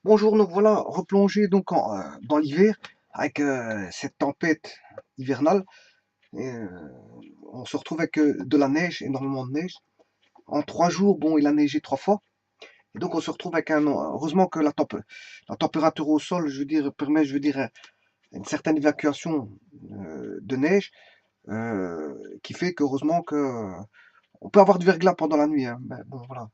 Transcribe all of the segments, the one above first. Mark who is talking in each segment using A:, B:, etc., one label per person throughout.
A: Bonjour, donc voilà, replongé donc dans l'hiver avec cette tempête hivernale. Et, on se retrouve avec de la neige, énormément de neige. En 3 jours, bon, il a neigé 3 fois. Et donc on se retrouve avec heureusement que la température au sol, je veux dire, permet, je veux dire, une certaine évacuation de neige qui fait qu'heureusement que on peut avoir du verglas pendant la nuit, hein. Ben, bon, voilà.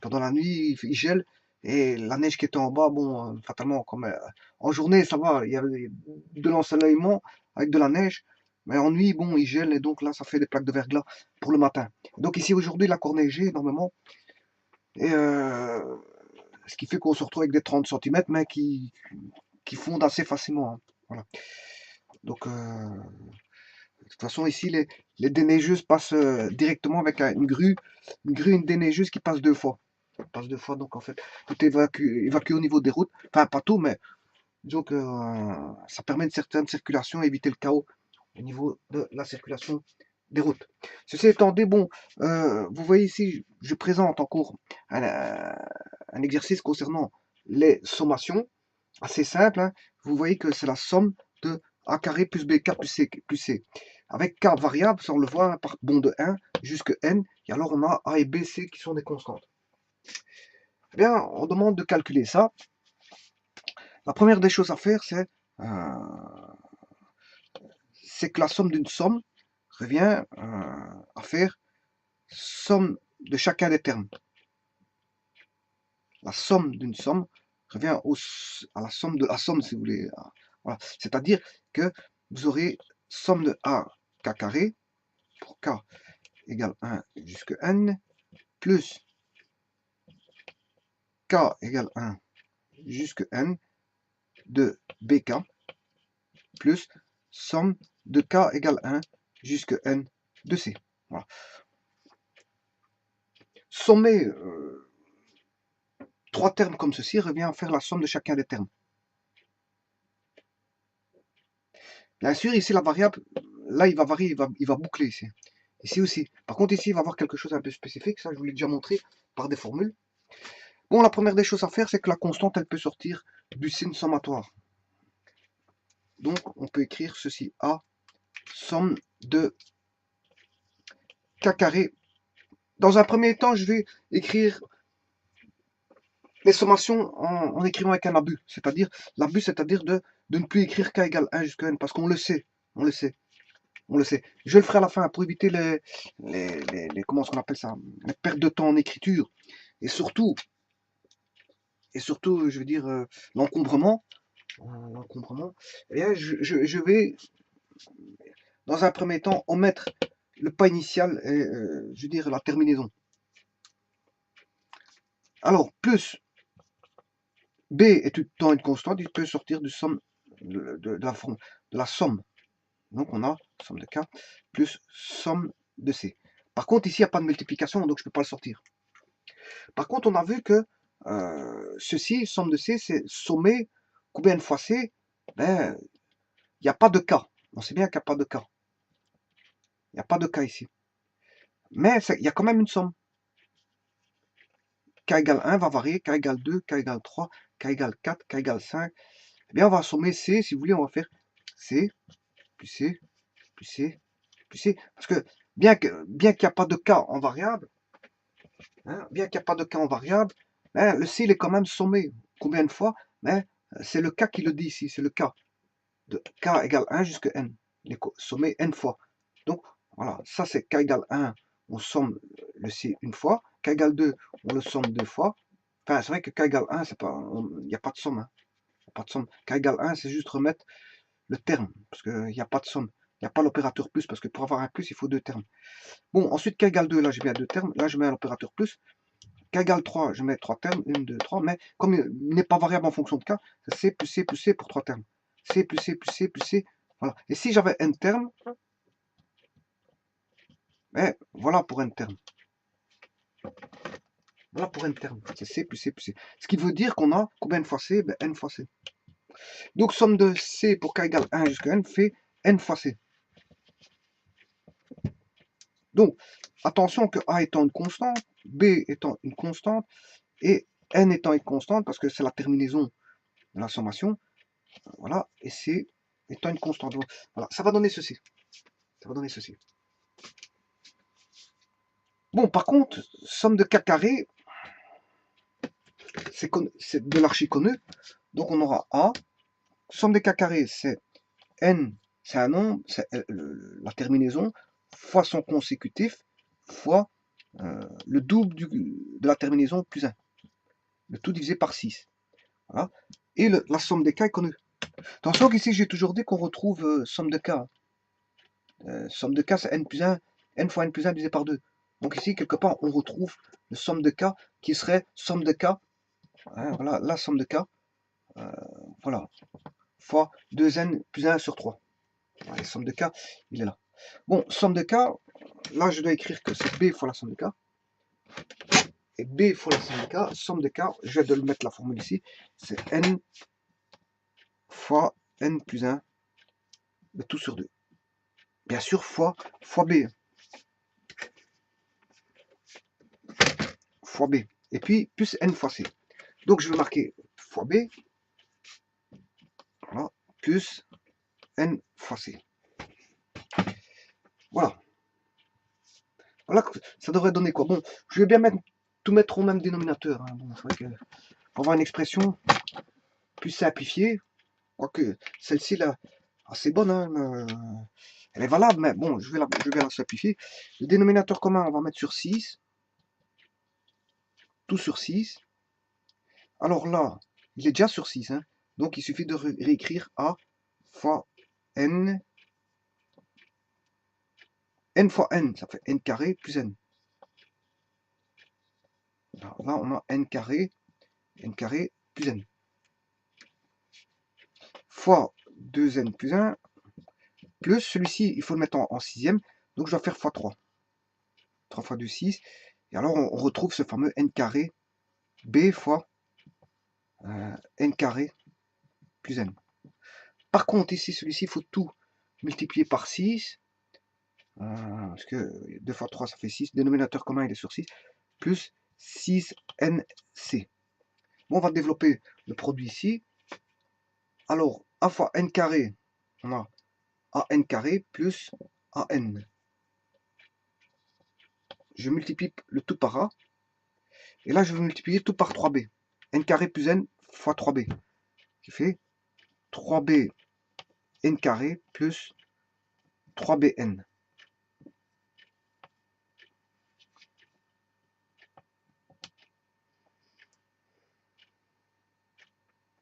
A: Pendant la nuit, il gèle et la neige qui était en bas, bon, fatalement, comme en journée, ça va, il y avait de l'ensoleillement avec de la neige, mais en nuit, bon, il gèle et donc là, ça fait des plaques de verglas pour le matin. Donc ici, aujourd'hui, il a encore neigé énormément et ce qui fait qu'on se retrouve avec des 30 centimètres, mais qui fondent assez facilement, hein. Voilà. Donc, de toute façon, ici, les déneigeuses passent directement avec une déneigeuse qui passe 2 fois. Passe 2 fois, donc en fait, tout est évacué au niveau des routes. Enfin, pas tout, mais disons que ça permet une certaine circulation, éviter le chaos au niveau de la circulation des routes. Ceci étant dit, bon, vous voyez ici, je présente en cours un exercice concernant les sommations, assez simple, hein. Vous voyez que c'est la somme de a carré plus bk plus c. Avec k variables, ça on le voit, hein, par bond de 1 jusqu'à n, et alors on a a et b, c qui sont des constantes. Eh bien, on demande de calculer ça. La première des choses à faire, c'est que la somme d'une somme revient à faire somme de chacun des termes. La somme d'une somme revient à la somme de la somme, si vous voulez. Voilà. C'est-à-dire que vous aurez somme de a k carré pour k égale 1 jusqu'à n, plus k égale 1 jusqu'à n de bk, plus somme de k égale 1 jusqu'à n de c. Voilà. Sommer 3 termes comme ceci revient à faire la somme de chacun des termes. Bien sûr, ici, la variable, là, il va varier, il va boucler ici. Ici aussi. Par contre, ici, il va avoir quelque chose un peu spécifique. Ça, je vous l'ai déjà montré par des formules. Bon, la première des choses à faire, c'est que la constante, elle peut sortir du signe sommatoire. Donc, on peut écrire ceci. A, somme de k carré. Dans un premier temps, je vais écrire les sommations en écrivant avec un abus. C'est-à-dire, l'abus, c'est-à-dire de ne plus écrire k égale 1 jusqu'à n, parce qu'on le sait. On le sait. On le sait. Je le ferai à la fin pour éviter comment est-ce qu'on appelle ça, les pertes de temps en écriture. Et surtout, je veux dire, l'encombrement. L'encombrement. Eh bien, je vais, dans un premier temps, omettre le pas initial et, je veux dire, la terminaison. Alors, plus B est tout le temps une constante, il peut sortir du somme de la somme. Donc, on a somme de K plus somme de C. Par contre, ici, il n'y a pas de multiplication, donc je ne peux pas le sortir. Par contre, on a vu que ceci, somme de C, c'est sommer combien de fois C. Ben, il n'y a pas de K. On sait bien qu'il n'y a pas de K. Il n'y a pas de K ici. Mais il y a quand même une somme. K égale 1 va varier, K égale 2, K égale 3, K égale 4, K égale 5. Eh bien, on va sommer C, si vous voulez, on va faire C, plus C, plus C, plus C. Parce que bien qu'il n'y a pas de K en variable, hein, ben, le C, il est quand même sommé. Combien de fois? Ben, c'est le K qui le dit ici, c'est le K. De K égale 1 jusqu'à N. Il est sommé N fois. Donc, voilà, ça c'est K égale 1, on somme le C une fois. K égale 2, on le somme 2 fois. Enfin, c'est vrai que K égale 1, il n'y a pas de somme, hein. Pas de somme. K égale 1, c'est juste remettre le terme, parce qu'il n'y a pas de somme. Il n'y a pas l'opérateur plus, parce que pour avoir un plus, il faut 2 termes. Bon, ensuite, K égale 2, là, je mets 2 termes. Là, je mets l'opérateur plus. K égale 3, je mets 3 termes. 1, 2, 3. Mais comme il n'est pas variable en fonction de K, c'est C plus C plus C pour 3 termes. C plus C plus C plus C. Voilà. Et si j'avais N termes, ben, voilà pour N termes. Voilà pour N termes. C'est C plus C plus C. Ce qui veut dire qu'on a combien de fois C? Ben, N fois C. Donc, somme de C pour K égale 1 jusqu'à N fait N fois C. Donc, attention que A étant une constante, B étant une constante, et n étant une constante, parce que c'est la terminaison de la sommation, voilà, et c étant une constante. Donc, voilà, ça va donner ceci. Ça va donner ceci. Bon, par contre, somme de k carré, c'est de l'archi-connu, donc on aura A, somme de k carré, c'est n, c'est un nombre, c'est la terminaison, fois son consécutif, fois le double de la terminaison plus 1. Le tout divisé par 6. Voilà. Et la somme des k est connue. Attention qu'ici, j'ai toujours dit qu'on retrouve somme de k. Somme de k, c'est n plus 1, n fois n plus 1 divisé par 2. Donc ici, quelque part, on retrouve le somme de k qui serait somme de k. Hein, voilà, la somme de k. Voilà. Fois 2n plus 1 sur 3. Voilà, la somme de k, il est là. Bon, somme de k, là, je dois écrire que c'est b fois la somme de k. Et b fois la somme de k, je vais de le mettre la formule ici, c'est n fois n plus 1, de tout sur 2. Bien sûr, fois b. Fois b. Et puis, plus n fois c. Donc, je vais marquer fois b, voilà, plus n fois c. Voilà. Voilà, ça devrait donner quoi? Bon, je vais bien tout mettre au même dénominateur. Hein. Bon, c'est vrai que pour avoir une expression plus simplifiée, quoique celle-ci, là, assez bonne, hein, elle est valable, mais bon, je vais la simplifier. Le dénominateur commun, on va mettre sur 6. Tout sur 6. Alors là, il est déjà sur 6. Hein, donc, il suffit de réécrire A fois N. N fois N, ça fait N carré plus N. Alors là, on a N carré plus N. Fois 2N plus 1, plus celui-ci, il faut le mettre en sixième. Donc, je dois faire fois 3. 3 fois 2, 6. Et alors, on retrouve ce fameux N carré B fois N carré plus N. Par contre, ici, celui-ci, il faut tout multiplier par 6. Parce que 2 fois 3, ça fait 6. Dénominateur commun, il est sur 6. Plus 6NC. Bon, on va développer le produit ici. Alors, A fois N carré, on a AN carré plus AN. Je multiplie le tout par A. Et là, je vais multiplier tout par 3B. N carré plus N fois 3B. Qui fait 3B N carré plus 3BN.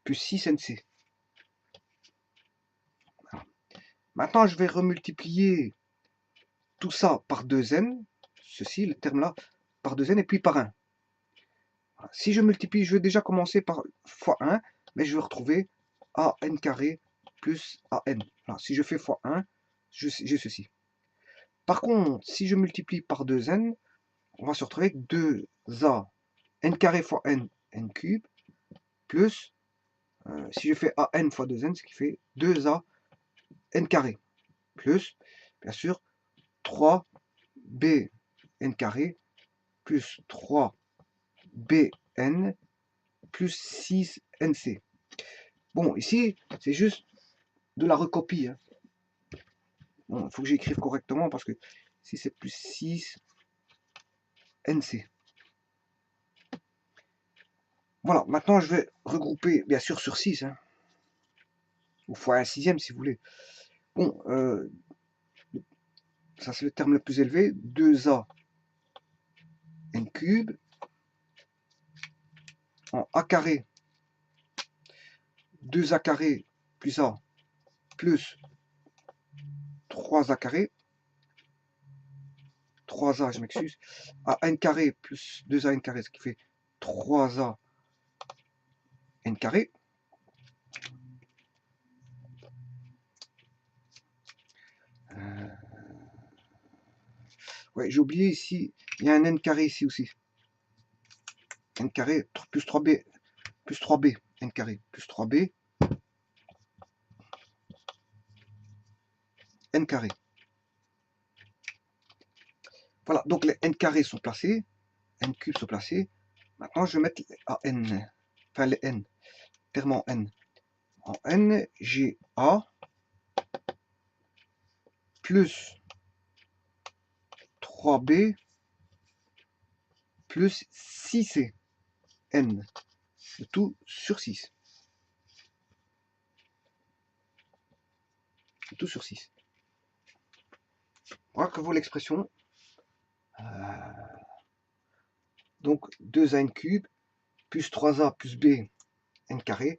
A: Plus 6NC. Voilà. Maintenant, je vais remultiplier tout ça par 2n, ceci, le terme là, par 2n et puis par 1. Voilà. Si je multiplie, je vais déjà commencer par fois 1, mais je vais retrouver AN carré plus AN. Voilà. Si je fais fois 1, j'ai ceci. Par contre, si je multiplie par 2n, on va se retrouver avec 2a n carré fois n, n cube, plus, si je fais an fois 2n, ce qui fait 2a n carré, plus, bien sûr, 3b n carré, plus 3bn, plus 6nc. Bon, ici, c'est juste de la recopie. Hein. Bon, il faut que j'écrive correctement, parce que si c'est plus 6nc. Voilà, maintenant je vais regrouper, bien sûr, sur 6, hein, ou fois un sixième si vous voulez. Bon, ça c'est le terme le plus élevé, 2a n cube en a carré, 2a carré plus a plus 3a carré, 3a, je m'excuse, à n carré plus 2a n carré, ce qui fait 3a n carré. Ouais, j'ai oublié ici, il y a un n carré ici aussi. N carré plus 3b, n carré, plus 3b, n carré. Voilà, donc les n carrés sont placés, n cubes sont placés, Maintenant, je vais mettre à n, enfin les n, termes en n. En n, j'ai a plus 3b plus 6c, n, le tout sur 6. Le tout sur 6. Voilà que vaut l'expression. Donc 2an cube plus 3a plus b n carré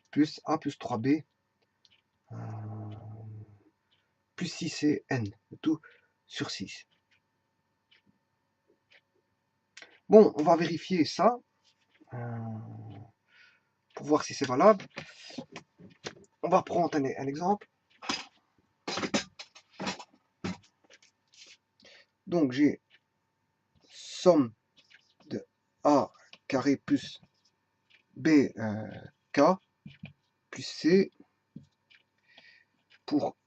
A: plus a plus 3b plus 6c n, le tout sur 6. Bon, on va vérifier ça pour voir si c'est valable. On va prendre un exemple. Donc j'ai somme de a carré plus b k plus c pour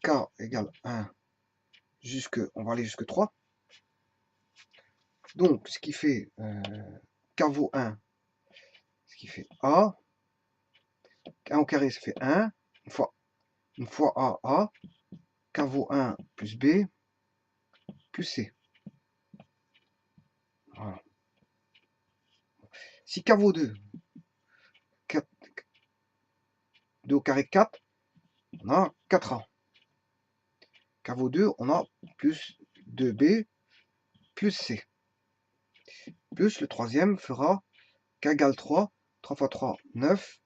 A: k égale 1 on va aller jusque 3. Donc ce qui fait k vaut 1, ce qui fait a, 1 au carré ça fait 1, une fois a, k vaut 1 plus b plus c. Voilà. Si k vaut 2, 2 au carré 4, on a 4a. K vaut 2, on a plus 2b plus c. Plus le troisième fera k égale 3, 3 fois 3, 9,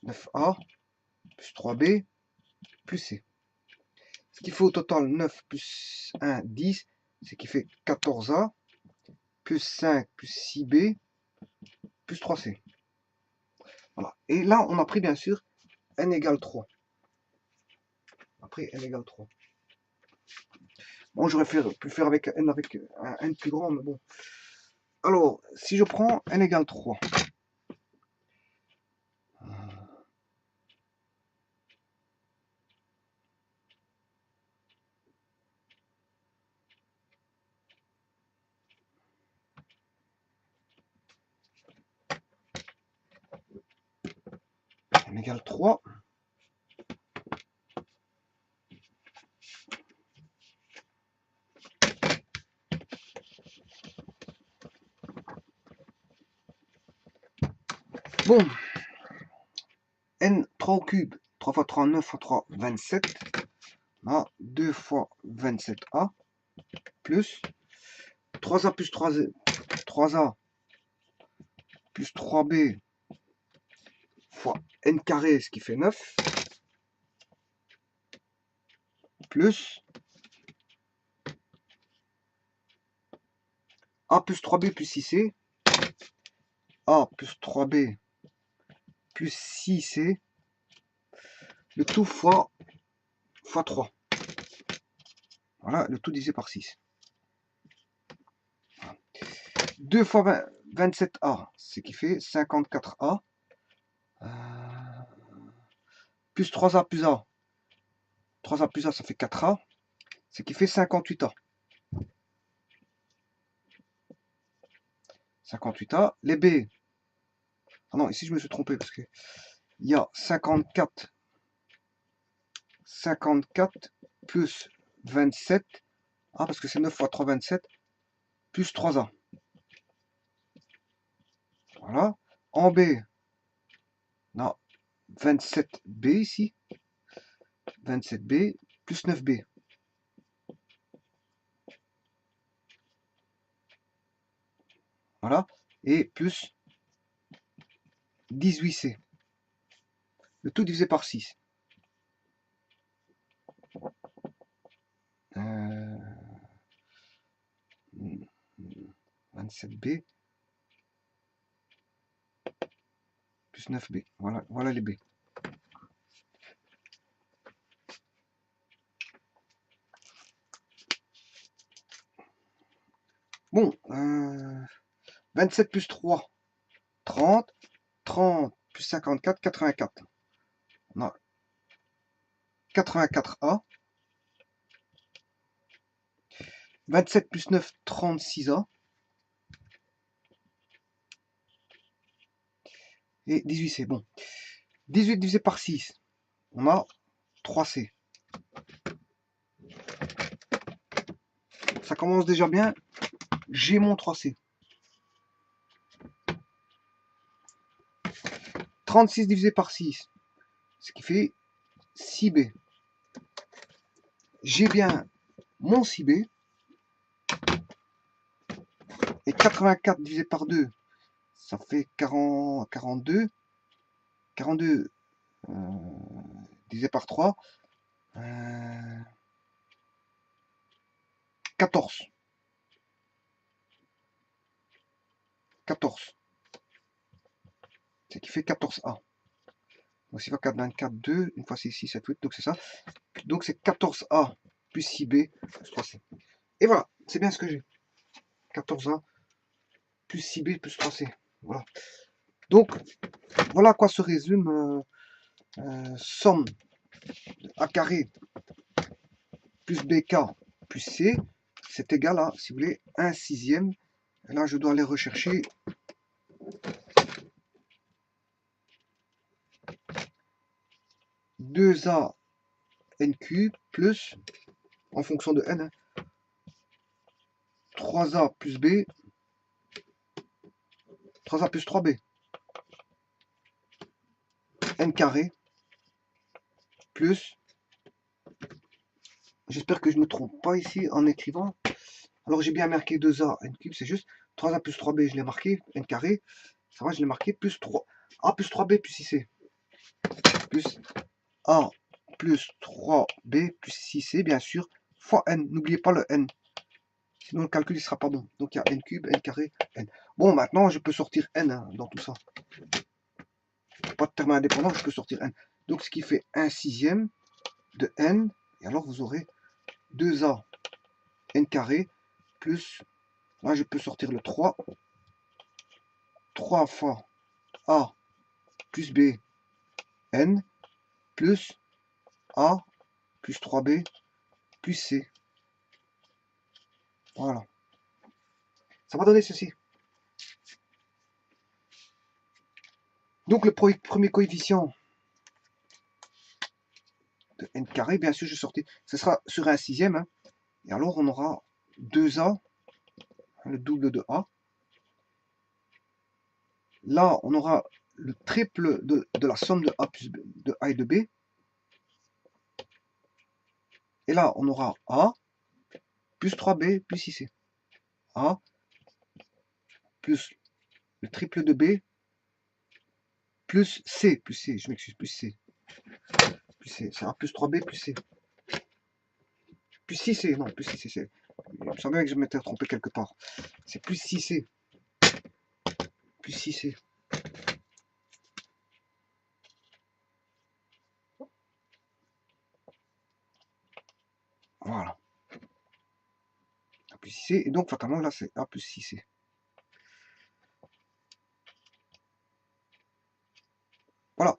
A: 9a, plus 3b, plus c. Ce qui fait au total 9 plus 1, 10, ce qui fait 14a, plus 5, plus 6b, plus 3c. Voilà. Et là, on a pris bien sûr n égale 3. Après n égale 3. Bon, j'aurais pu faire avec un n plus grand, mais bon. Alors, si je prends n égale 3, n égale 3, bon, n 3 au cube, 3 fois 3, 9 fois 3, 27. On a 2 fois 27a, plus 3a plus 3a plus 3b fois n carré, ce qui fait 9, plus a plus 3b plus 6c, a plus 3b plus 6c, le tout fois 3. Voilà, le tout divisé par 6. 2 fois 27a, ce qui fait 54a, plus 3a plus a. 3a plus a, ça fait 4a, ce qui fait 58a. 58a, les b. Ah non, ici je me suis trompé parce que il y a 54 plus 27. Ah, parce que c'est 9 fois 3, 27. Plus 3a. Voilà. En B, non, 27b ici. 27b plus 9b. Voilà. Et plus 18c. Le tout divisé par 6. 27b plus 9b. Voilà, voilà les b. Bon, 27 plus 3, 30. 30 plus 54, 84. On a 84a. 27 plus 9, 36a. et 18C. Bon, 18 divisé par 6, on a 3C. Ça commence déjà bien, j'ai mon 3C. 36 divisé par 6, ce qui fait 6B. J'ai bien mon 6B. Et 84 divisé par 2, ça fait 40, 42. 42 divisé par 3, 14. 14. Ce qui fait 14A. Donc 6 fois 4, 24, 2. Une fois c'est 6, 7, 8. Donc c'est ça. Donc c'est 14A plus 6B plus 3C. Et voilà, c'est bien ce que j'ai. 14A plus 6B plus 3C. Voilà. Donc, voilà à quoi se résume somme A carré plus BK plus C. C'est égal à, si vous voulez, 1 sixième. Et là, je dois aller rechercher 2A NQ plus, en fonction de N, 3A plus B, 3A plus 3B, N carré, plus, j'espère que je ne me trompe pas ici en écrivant, alors j'ai bien marqué 2A N cube, c'est juste, 3A plus 3B, je l'ai marqué, N carré, ça va, je l'ai marqué, plus 3A plus 3B plus 6C, plus A plus 3B plus 6C, bien sûr, fois N, n'oubliez pas le N. Sinon, le calcul ne sera pas bon. Donc, il y a n cube, n carré, n. Bon, maintenant, je peux sortir n hein, dans tout ça. Pas de terme indépendant, je peux sortir n. Donc, ce qui fait 1 sixième de n. Et alors, vous aurez 2a n carré plus, là, je peux sortir le 3. 3 fois a plus b n plus a plus 3b plus c. Voilà. Ça va donner ceci. Donc, le premier coefficient de n carré, bien sûr, je sortais, ce sera sur un sixième. Hein. Et alors, on aura 2a, le double de a. Là, on aura le triple de la somme de a, plus b, de a et de b. Et là, on aura a plus 3b plus 6c. A plus le triple de b plus c, je m'excuse, plus c. C'est a plus 3b plus c. Plus 6c, non, plus 6c. Il me semblait que je m'étais trompé quelque part. C'est plus 6c. Plus 6c. Voilà. A plus 6c. Et donc, fatalement, là, c'est a plus 6c. Voilà.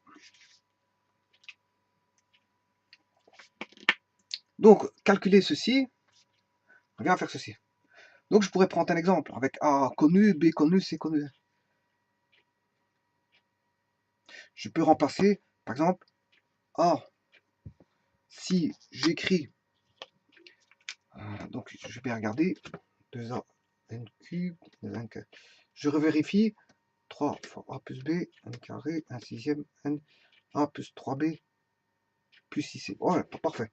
A: Donc, calculer ceci revient à faire ceci. Donc, je pourrais prendre un exemple avec A connu, B connu, C connu. Je peux remplacer, par exemple, A. Si j'écris, donc je vais bien regarder, 2A n cube, n carré. Je revérifie, 3 fois A plus B, n carré, 1 sixième, n, A plus 3B, plus 6C. Ouais, parfait.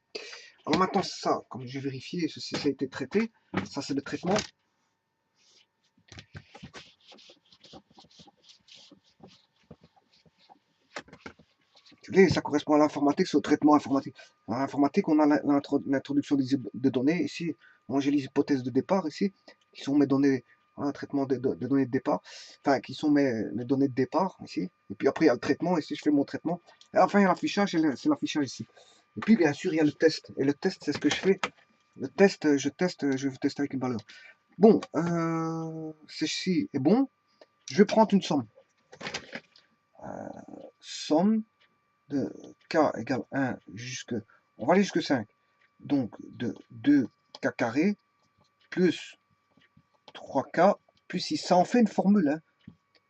A: Alors maintenant, ça, comme j'ai vérifié, ceci ça a été traité, ça c'est le traitement. Ça correspond à l'informatique, c'est au traitement informatique. Dans l'informatique, on a l'introduction des données. Ici, moi j'ai les hypothèses de départ ici, qui sont mes données, un traitement de données de départ, enfin qui sont mes données de départ ici. Et puis après, il y a le traitement, ici je fais mon traitement. Et enfin, il y a l'affichage, c'est l'affichage ici. Et puis bien sûr, il y a le test. Et le test, c'est ce que je fais. Le test, je vais tester avec une valeur. Bon, ceci est bon. Je vais prendre une somme. Somme de k égale 1 jusque, on va aller jusque 5, donc de 2k carré plus 3k plus 6, ça en fait une formule, hein.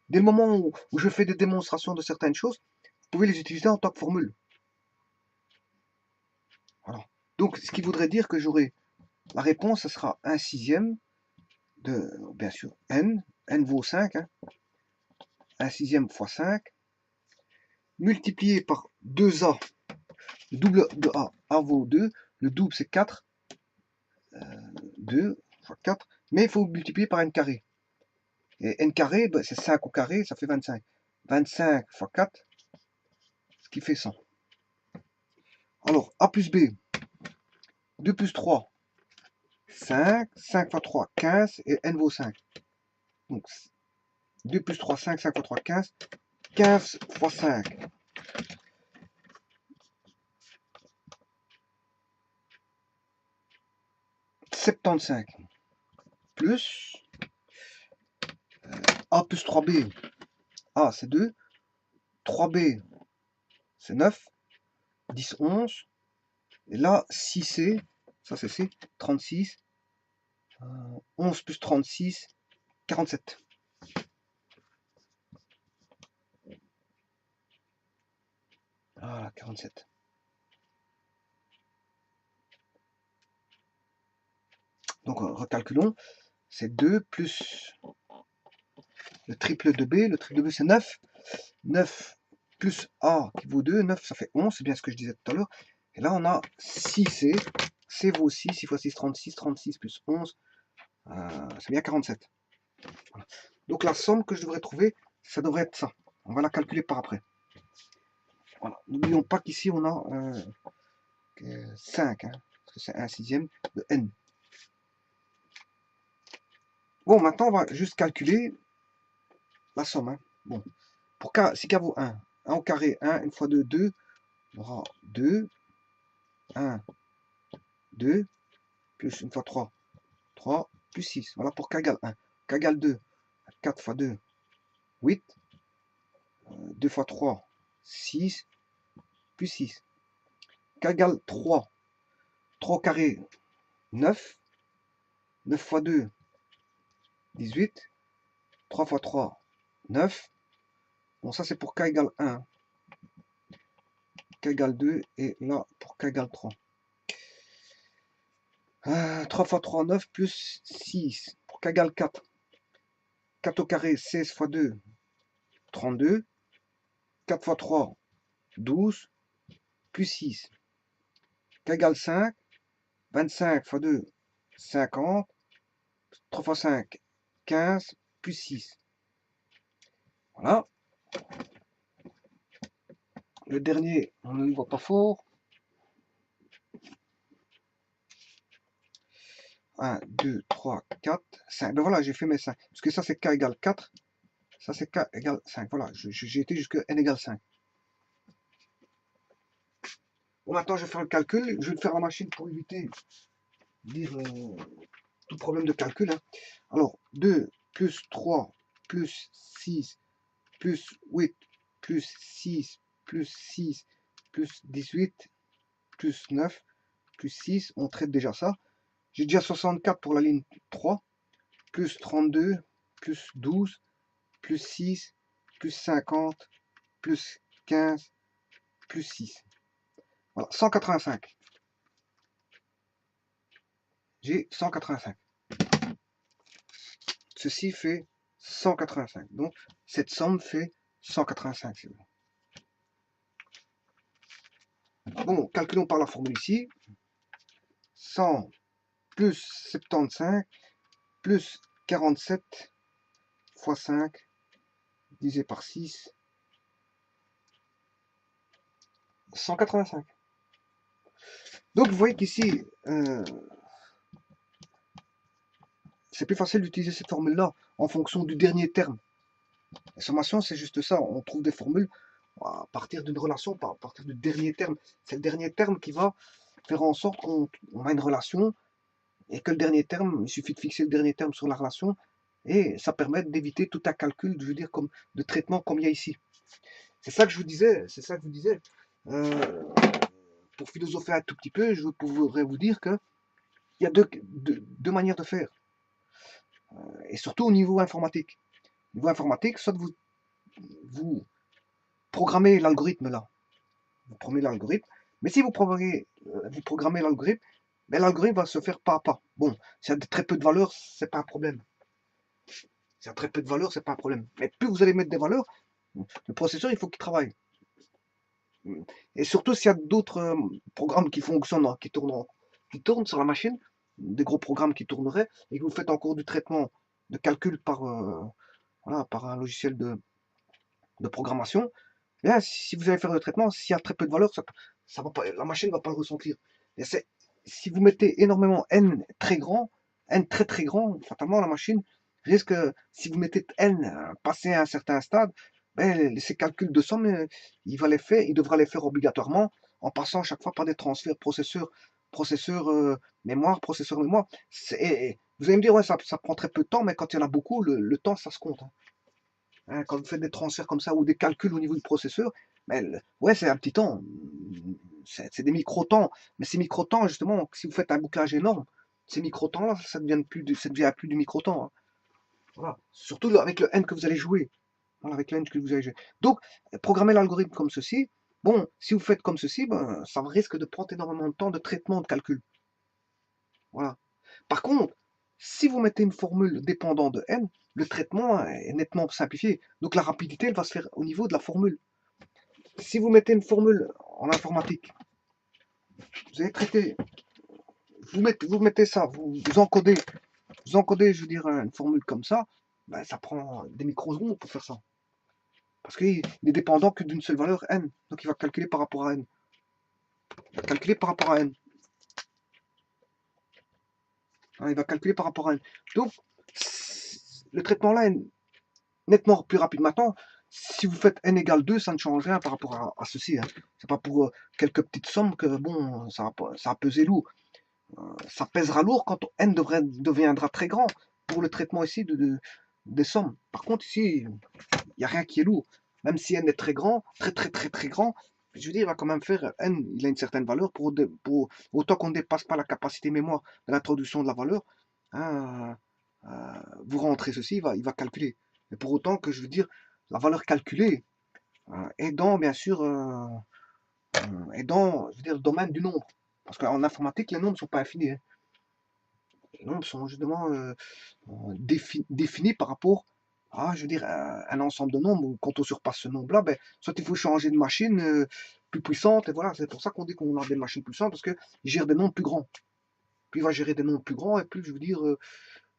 A: Dès le moment où je fais des démonstrations de certaines choses, vous pouvez les utiliser en tant que formule. Voilà. Donc, ce qui voudrait dire que j'aurai la réponse, ce sera 1/6 de, bien sûr, n vaut 5, hein, 1/6 fois 5, multiplié par 2a, le double de a vaut 2, le double c'est 4, 2 fois 4, mais il faut multiplier par n carré. Et n carré, ben, c'est 5 au carré, ça fait 25. 25 fois 4, ce qui fait 100. Alors, a plus b, 2 plus 3, 5, 5 fois 3, 15, et n vaut 5. Donc, 2 plus 3, 5, 5 fois 3, 15, 15 fois 5. « 75 plus A plus 3B. A c'est 2, 3B c'est 9, 10, 11. Et là, 6C, ça c'est C, 36. 11 plus 36, 47. Voilà, 47. Donc recalculons, c'est 2 plus le triple de B, le triple de B c'est 9. 9 plus A qui vaut 2, 9 ça fait 11, c'est bien ce que je disais tout à l'heure. Et là on a 6C, C vaut 6, 6 fois 6, 36, 36 plus 11, c'est bien 47. Voilà. Donc la somme que je devrais trouver, ça devrait être ça. On va la calculer par après. Voilà. N'oublions pas qu'ici on a 5, hein, parce que c'est 1/6 de n. Bon, maintenant on va juste calculer la somme. Hein. Bon, pour K, si K vaut 1, 1 au carré, 1, 1 fois 2, 2, on aura 2, 1, 2, plus 1 fois 3, 3, plus 6. Voilà pour K égale 1. K égale 2, 4 fois 2, 8, 2 fois 3, 6, plus 6. K égale 3, 3 au carré, 9, 9 fois 2, 18, 3 fois 3, 9. Bon, ça c'est pour K égale 1. K égale 2, et là, pour K égale 3. 3 fois 3, 9, plus 6, pour K égale 4. 4 au carré, 16 fois 2, 32. 4 fois 3, 12, plus 6. K égale 5. 25 fois 2, 50. 3 fois 5, 15, plus 6. Voilà. Le dernier, on ne le voit pas fort. 1, 2, 3, 4, 5. Ben voilà, j'ai fait mes 5. Parce que ça, c'est K égale 4. Ça, c'est K égale 5. Voilà, j'ai été jusqu'à N égale 5. Bon, maintenant, je vais faire le calcul. Je vais le faire en machine pour éviter de dire tout problème de calcul. Hein. Alors, 2 plus 3 plus 6 plus 8 plus 6 plus 6 plus 18 plus 9 plus 6. On traite déjà ça. J'ai déjà 64 pour la ligne 3, plus 32, plus 12, plus 6, plus 50, plus 15, plus 6. Voilà, 185. J'ai 185. Ceci fait 185. Donc, cette somme fait 185. Si vous voulez. Bon, calculons par la formule ici. 100 plus 75 plus 47 fois 5 divisé par 6, 185. Donc vous voyez qu'ici, c'est plus facile d'utiliser cette formule-là en fonction du dernier terme. La sommation, c'est juste ça. On trouve des formules à partir d'une relation, à partir du dernier terme. C'est le dernier terme qui va faire en sorte qu'on a une relation et que le dernier terme, il suffit de fixer le dernier terme sur la relation et ça permet d'éviter tout un calcul, je veux dire, comme de traitement comme il y a ici. C'est ça que je vous disais, c'est ça que je vous disais. Pour philosopher un tout petit peu, je pourrais vous dire qu'il y a deux manières de faire. Et surtout au niveau informatique. niveau informatique, soit vous programmez l'algorithme là, vous programmez l'algorithme, mais si vous programmez l'algorithme, ben, l'algorithme va se faire pas à pas. Bon, s'il y a très peu de valeur, c'est pas un problème. S'il y a très peu de valeur, c'est pas un problème. Mais plus vous allez mettre des valeurs, le processeur, il faut qu'il travaille. Et surtout s'il y a d'autres programmes qui fonctionnent, qui tournent sur la machine, des gros programmes qui tourneraient, et que vous faites encore du traitement de calcul voilà, par un logiciel de programmation, là, si vous allez faire le traitement, s'il y a très peu de valeur, ça va pas, la machine ne va pas le ressentir. Et si vous mettez énormément n très grand, n très très grand, fatalement la machine risque, si vous mettez n passé à un certain stade, ben, ces calculs de somme, il devra les faire obligatoirement en passant chaque fois par des transferts mémoire, processeur mémoire. Vous allez me dire, ouais, ça prend très peu de temps, mais quand il y en a beaucoup, le temps, ça se compte. Hein, quand vous faites des transferts comme ça ou des calculs au niveau du processeur, ben, ouais, c'est un petit temps. C'est des micro-temps. Mais ces micro-temps, justement, si vous faites un bouclage énorme, ces micro-temps-là, ça devient plus du micro-temps. Hein. Voilà. Surtout avec le N que vous allez jouer. Voilà, avec le N que vous allez jouer. Donc, programmer l'algorithme comme ceci. Bon, si vous faites comme ceci, ben, ça risque de prendre énormément de temps de traitement de calcul. Voilà. Par contre, si vous mettez une formule dépendant de n, le traitement est nettement simplifié. Donc la rapidité, elle va se faire au niveau de la formule. Si vous mettez une formule en informatique, vous allez traiter, vous mettez ça, vous encodez, je veux dire, une formule comme ça, ben, ça prend des microsecondes pour faire ça. Parce qu'il n'est dépendant que d'une seule valeur n. Donc il va calculer par rapport à n. Il va calculer par rapport à n. Hein, il va calculer par rapport à n. Donc, le traitement là est nettement plus rapide. Maintenant, si vous faites n égale 2, ça ne change rien par rapport à ceci. Hein. C'est pas pour quelques petites sommes que bon, ça va peser lourd. Ça pèsera lourd quand n deviendra très grand pour le traitement ici des sommes. Par contre, ici, il n'y a rien qui est lourd. Même si n est très grand, très très très très grand, je veux dire, il va quand même faire n, il a une certaine valeur autant qu'on ne dépasse pas la capacité mémoire de l'introduction de la valeur. Hein, vous rentrez ceci, il va calculer. Mais pour autant que je veux dire, la valeur calculée est dans, bien sûr, est dans, je veux dire, le domaine du nombre. Parce qu'en informatique, les nombres ne sont pas infinis. Hein. Les nombres sont justement définis par rapport à, je veux dire, un ensemble de nombres. Quand on surpasse ce nombre-là, ben, soit il faut changer de machine plus puissante, et voilà, c'est pour ça qu'on dit qu'on a des machines puissantes, parce qu'ils gèrent des nombres plus grands. Plus il va gérer des nombres plus grands, et plus, je veux dire,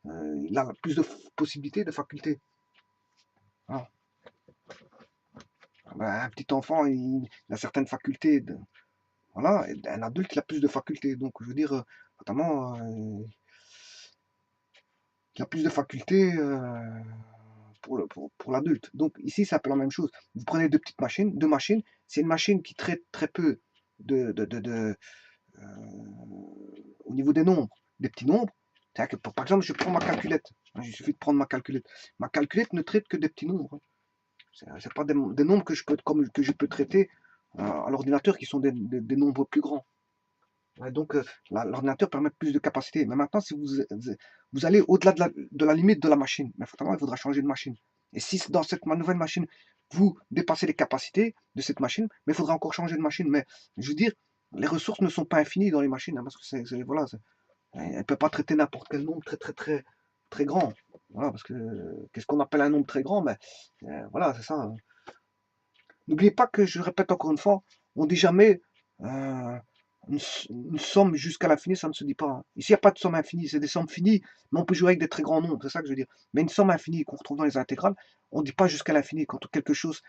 A: il a plus de possibilités, de facultés. Voilà. Ben, un petit enfant, il a certaines facultés. Voilà, et un adulte, il a plus de facultés. Donc, je veux dire, notamment, il a plus de facultés pour l'adulte. Donc, ici, c'est un peu la même chose. Vous prenez deux machines. C'est une machine qui traite très peu euh, au niveau des nombres, des petits nombres. C'est-à-dire que, par exemple, je prends ma calculette. Il suffit de prendre ma calculette. Ma calculette ne traite que des petits nombres. C'est pas des nombres que je peux traiter à l'ordinateur qui sont des nombres plus grands. Ouais, donc l'ordinateur permet plus de capacité. Mais maintenant, si vous allez au-delà de la limite de la machine, mais il faudra changer de machine. Et si dans cette nouvelle machine, vous dépassez les capacités de cette machine, mais il faudra encore changer de machine. Mais je veux dire, les ressources ne sont pas infinies dans les machines, hein, parce que voilà, elle ne peut pas traiter n'importe quel nombre très très très très grand. Voilà, parce que qu'est-ce qu'on appelle un nombre très grand? Ben, voilà, c'est ça. Hein. N'oubliez pas que, je répète encore une fois, on dit jamais euh, une somme jusqu'à l'infini, ça ne se dit pas. Hein. Ici, il n'y a pas de somme infinie, c'est des sommes finies, mais on peut jouer avec des très grands nombres, c'est ça que je veux dire. Mais une somme infinie qu'on retrouve dans les intégrales, on ne dit pas jusqu'à l'infini. Quand quelque chose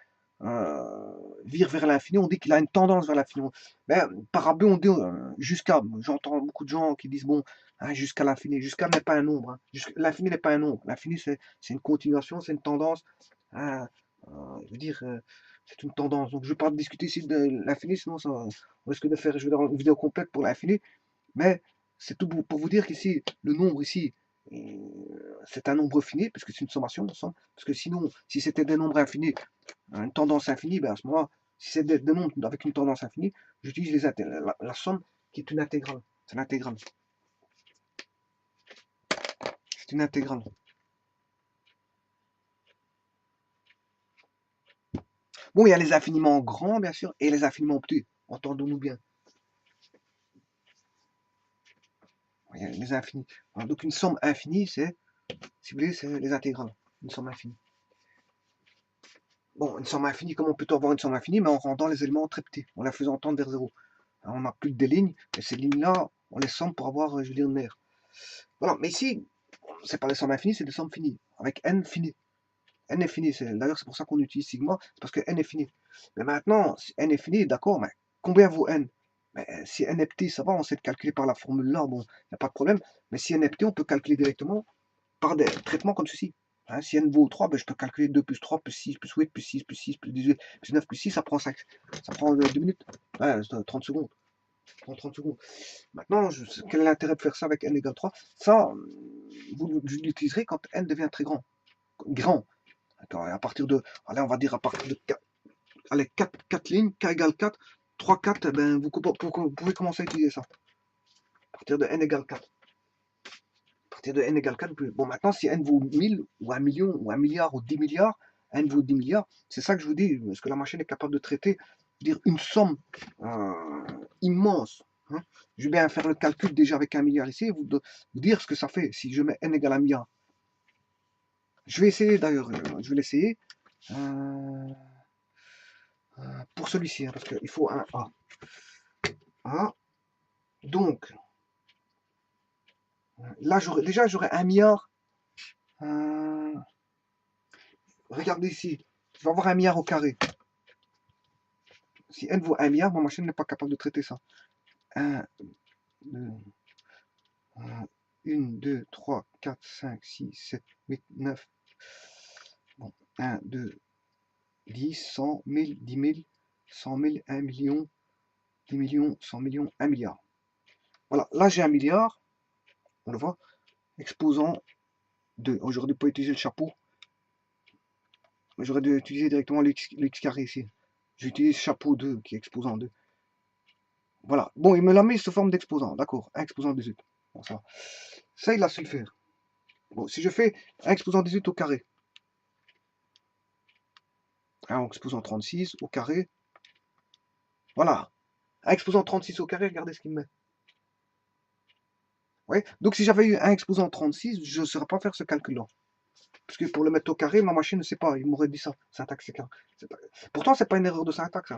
A: vire vers l'infini, on dit qu'il a une tendance vers l'infini. Ben, par AB, on dit jusqu'à. J'entends beaucoup de gens qui disent, bon, hein, jusqu'à l'infini. Jusqu'à n'est pas un nombre. Hein. L'infini n'est pas un nombre. L'infini, c'est une continuation, c'est une tendance. Hein, je veux dire, c'est une tendance. Donc, je ne vais pas discuter ici de l'infini, sinon on risque de faire une vidéo complète pour l'infini. Mais c'est tout pour vous dire qu'ici, le nombre ici, c'est un nombre fini, puisque c'est une sommation, parce que sinon, si c'était des nombres infinis, une tendance infinie, ben à ce moment-là, si c'est des nombres avec une tendance infinie, j'utilise la somme qui est une intégrale. C'est l'intégrale. C'est une intégrale. Bon, il y a les infiniment grands, bien sûr, et les infiniment petits. Entendons-nous bien. Il y a les infinis. Alors, donc, une somme infinie, c'est, si vous voulez, c'est les intégrales. Une somme infinie. Bon, une somme infinie, comment peut-on avoir une somme infinie? Mais en rendant les éléments très petits, en la faisant tendre vers zéro. Alors, on n'a plus que des lignes, et ces lignes-là, on les somme pour avoir, je veux dire, une aire. Voilà, mais ici, c'est pas des sommes infinies, c'est des sommes finies, avec n fini. N est fini, d'ailleurs c'est pour ça qu'on utilise sigma, c'est parce que n est fini. Mais maintenant, si n est fini, d'accord, mais combien vaut n? Mais si n est petit, ça va, on sait le calculer par la formule là, bon, il n'y a pas de problème. Mais si n est petit, on peut calculer directement par des traitements comme ceci. Hein, si n vaut 3, ben, je peux calculer 2 plus 3 plus 6 plus 8 plus 6 plus 6 plus 18 plus 9 plus 6, ça prend 5. Ça prend 2 minutes. Ouais, 30 secondes. 30 secondes. Maintenant, quel est l'intérêt de faire ça avec n égale 3? Ça, vous l'utiliserez quand n devient très grand. Grand. À partir de, allez, on va dire à partir de 4, allez, 4 lignes, k égale 4, 3, 4, ben, vous pouvez commencer à utiliser ça. À partir de n égale 4. À partir de n égale 4, bon, maintenant, si n vaut 1000, ou 1 million, ou 1 milliard, ou 10 milliards, n vaut 10 milliards, c'est ça que je vous dis, est-ce que la machine est capable de traiter, dire une somme immense. Hein. Je vais bien faire le calcul déjà avec 1 milliard ici, et vous dire ce que ça fait si je mets n égale 1 milliard. Je vais essayer d'ailleurs, je vais l'essayer pour celui-ci, hein, parce qu'il faut un A. A. Donc, là, j'aurais 1 milliard. Regardez ici, je vais avoir 1 milliard au carré. Si n vaut 1 milliard, ma machine n'est pas capable de traiter ça. 1, 2, 1, 2, 3, 4, 5, 6, 7, 8, 9. Bon, 1, 2, 10, 100, 1000, 10 000, 100 000, 1 million, 10 millions, 100 millions, 1 milliard. Voilà, là j'ai 1 milliard, on le voit, exposant 2. J'aurais dû pas utiliser le chapeau, mais j'aurais dû utiliser directement le x carré ici. J'utilise chapeau 2 qui est exposant 2. Voilà. Bon, il me l'a mis sous forme d'exposant, d'accord. Un exposant 18. Bon, ça, il a su le faire. Bon, si je fais un exposant 18 au carré, un exposant 36 au carré, voilà. Un exposant 36 au carré, regardez ce qu'il me met. Ouais. Donc si j'avais eu un exposant 36, je ne saurais pas faire ce calcul-là. Parce que pour le mettre au carré, ma machine ne sait pas. Il m'aurait dit ça. Syntaxe écart. Pourtant, c'est pas une erreur de syntaxe.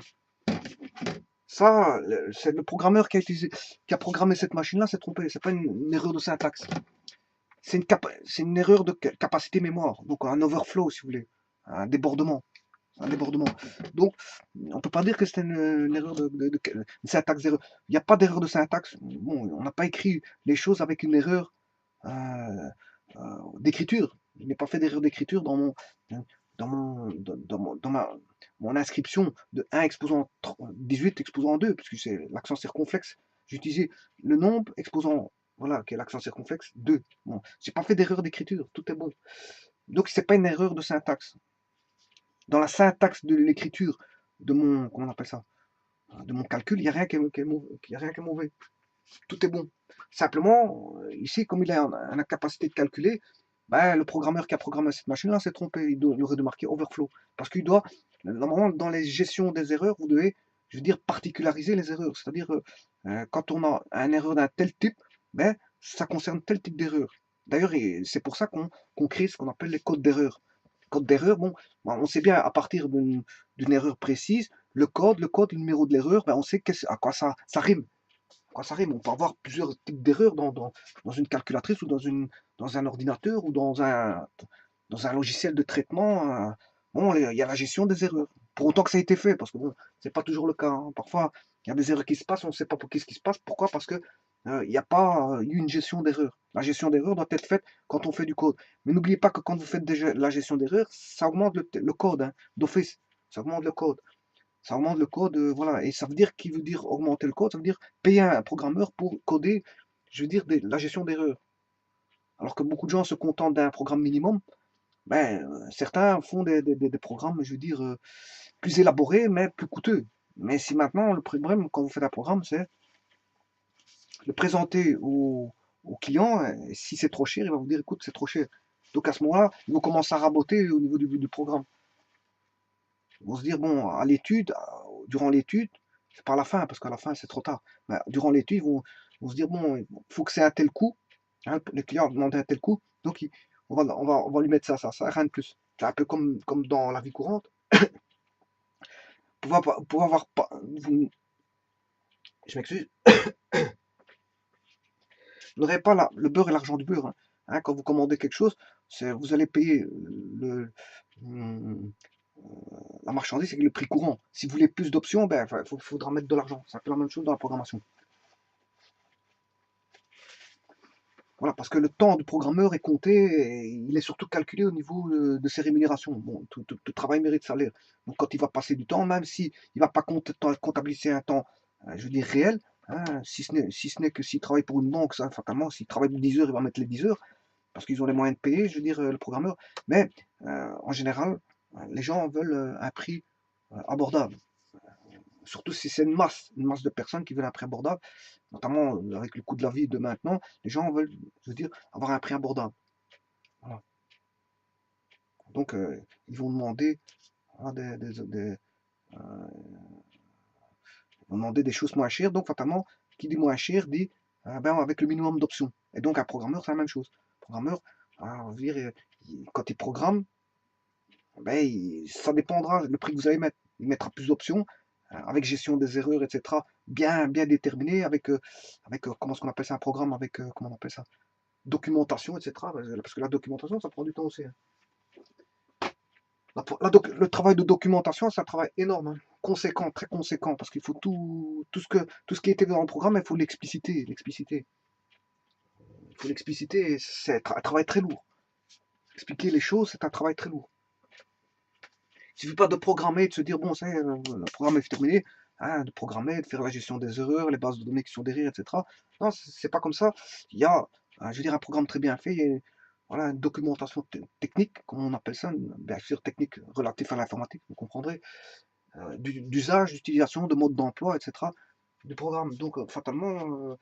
A: Ça, c'est le programmeur qui a programmé cette machine-là, s'est trompé. C'est pas une erreur de syntaxe. C'est une erreur de capacité mémoire. Donc un overflow, si vous voulez. Un débordement. Donc, on peut pas dire que c'est une erreur de syntaxe d'erreur. Il n'y a pas d'erreur de syntaxe. Bon, on n'a pas écrit les choses avec une erreur d'écriture. Je n'ai pas fait d'erreur d'écriture dans mon inscription de 1 exposant 18 exposant 2, puisque c'est l'accent circonflexe. J'ai utilisé le nombre exposant, voilà, qui est l'accent circonflexe 2. Bon, j'ai pas fait d'erreur d'écriture, tout est bon. Donc c'est pas une erreur de syntaxe. Dans la syntaxe de l'écriture de mon, comment on appelle ça, de mon calcul, il n'y a rien qui est mauvais. Tout est bon. Simplement, ici, comme il a la capacité de calculer, ben, le programmeur qui a programmé cette machine-là s'est trompé. Il aurait dû marquer overflow. Parce qu'il doit, normalement, dans les gestions des erreurs, vous devez, je veux dire, particulariser les erreurs. C'est-à-dire, quand on a une erreur d'un tel type, ben, ça concerne tel type d'erreur. D'ailleurs, c'est pour ça qu'on crée ce qu'on appelle les codes d'erreur. Code d'erreur, bon, on sait bien à partir d'une erreur précise, le le numéro de l'erreur, ben, on sait à quoi ça rime. Quoi ça rime, on peut avoir plusieurs types d'erreurs dans une calculatrice ou dans un ordinateur ou dans un logiciel de traitement. Bon, il y a la gestion des erreurs. Pour autant que ça a été fait, parce que bon, c'est pas toujours le cas. Hein. Parfois, il y a des erreurs qui se passent, on ne sait pas qu'est-ce qui se passe. Pourquoi? Parce que il n'y a pas eu une gestion d'erreurs. La gestion d'erreurs doit être faite quand on fait du code. Mais n'oubliez pas que quand vous faites la gestion d'erreurs, ça augmente le code hein, d'office. Ça augmente le code. Ça augmente le code, voilà. Et ça veut dire, qui veut dire augmenter le code, ça veut dire payer un programmeur pour coder, je veux dire, la gestion d'erreurs. Alors que beaucoup de gens se contentent d'un programme minimum, ben, certains font des programmes, je veux dire, plus élaborés, mais plus coûteux. Mais si maintenant, le problème, quand vous faites un programme, c'est le présenter au client, et si c'est trop cher, il va vous dire, écoute, c'est trop cher. Donc à ce moment-là, il vous commence à raboter au niveau du programme. vont se dire, bon, à l'étude, durant l'étude, c'est pas à la fin, parce qu'à la fin, c'est trop tard. Mais durant l'étude, vont se dire, bon, il faut que c'est un tel coût. Hein, les clients demandent un tel coût, donc on va lui mettre ça, rien de plus. C'est un peu comme dans la vie courante. Pour avoir pas, je m'excuse, vous n'aurez pas le beurre et l'argent du beurre. Hein. Hein, quand vous commandez quelque chose, vous allez payer hum, la marchandise avec le prix courant. Si vous voulez plus d'options, ben, faudra mettre de l'argent. C'est un peu la même chose dans la programmation. Voilà, parce que le temps du programmeur est compté et il est surtout calculé au niveau de ses rémunérations. Bon, tout travail mérite salaire. Donc quand il va passer du temps, même si il va pas comptabiliser un temps, je veux dire réel, hein, si ce n'est que s'il travaille pour une banque, ça, fatalement, s'il travaille pour 10 heures, il va mettre les 10 heures, parce qu'ils ont les moyens de payer, je veux dire, le programmeur. Mais en général, les gens veulent un prix abordable. Surtout si c'est une masse de personnes qui veulent un prix abordable, notamment avec le coût de la vie de maintenant, les gens veulent, je veux dire, avoir un prix abordable. Voilà. Donc, ils vont demander, hein, ils vont demander des choses moins chères. Donc, fatalement, qui dit moins cher dit ben, avec le minimum d'options. Et donc, un programmeur, c'est la même chose. Un programmeur, on va dire, quand il programme, ben, ça dépendra le prix que vous allez mettre. Il mettra plus d'options avec gestion des erreurs, etc. Bien déterminé avec comment est-ce qu'on appelle ça un programme avec comment on appelle ça documentation, etc. Parce que la documentation, ça prend du temps aussi. Hein. Le travail de documentation, c'est un travail énorme, hein, conséquent, très conséquent, parce qu'il faut tout ce qui était dans le programme, il faut l'expliciter, Il faut l'expliciter, c'est un travail très lourd. Expliquer les choses, c'est un travail très lourd. Il suffit pas de programmer, de se dire, bon, le programme est terminé, hein, de programmer, de faire la gestion des erreurs, les bases de données qui sont derrière, etc. Non, c'est pas comme ça. Il y a, je veux dire, un programme très bien fait, il y a, voilà, une documentation technique, comme on appelle ça, bien sûr technique relative à l'informatique, vous comprendrez, d'usage, d'utilisation, de mode d'emploi, etc. du programme. Donc, fatalement,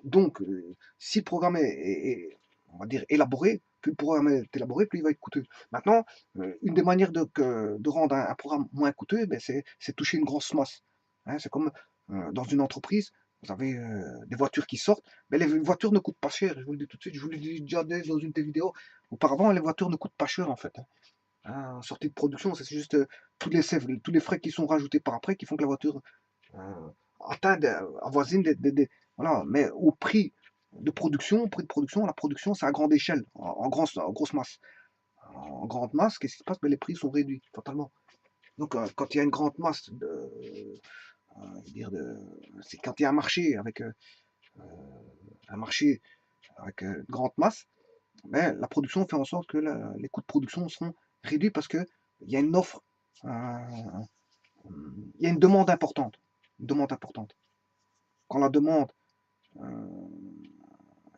A: donc, si le programme on va dire, élaboré, plus le programme est élaboré, plus il va être coûteux. Maintenant, une des manières de rendre un programme moins coûteux, ben, c'est toucher une grosse masse. Hein, c'est comme dans une entreprise, vous avez des voitures qui sortent, mais les voitures ne coûtent pas cher, je vous le dis tout de suite, je vous l'ai dit déjà dans une des vidéos. Auparavant, les voitures ne coûtent pas cher en fait. Hein. Hein, en sortie de production, c'est juste tous les frais qui sont rajoutés par après qui font que la voiture euh, atteint, avoisine voilà, mais au prix de production, la production c'est à grande échelle, en grosse masse. En grande masse, qu'est-ce qui se passe? Ben, les prix sont réduits totalement. Donc quand il y a une grande masse c'est quand il y a un marché avec une grande masse, ben, la production fait en sorte que les coûts de production seront réduits parce que il y a une offre, euh, il y a une demande importante. Une demande importante. Quand la demande euh,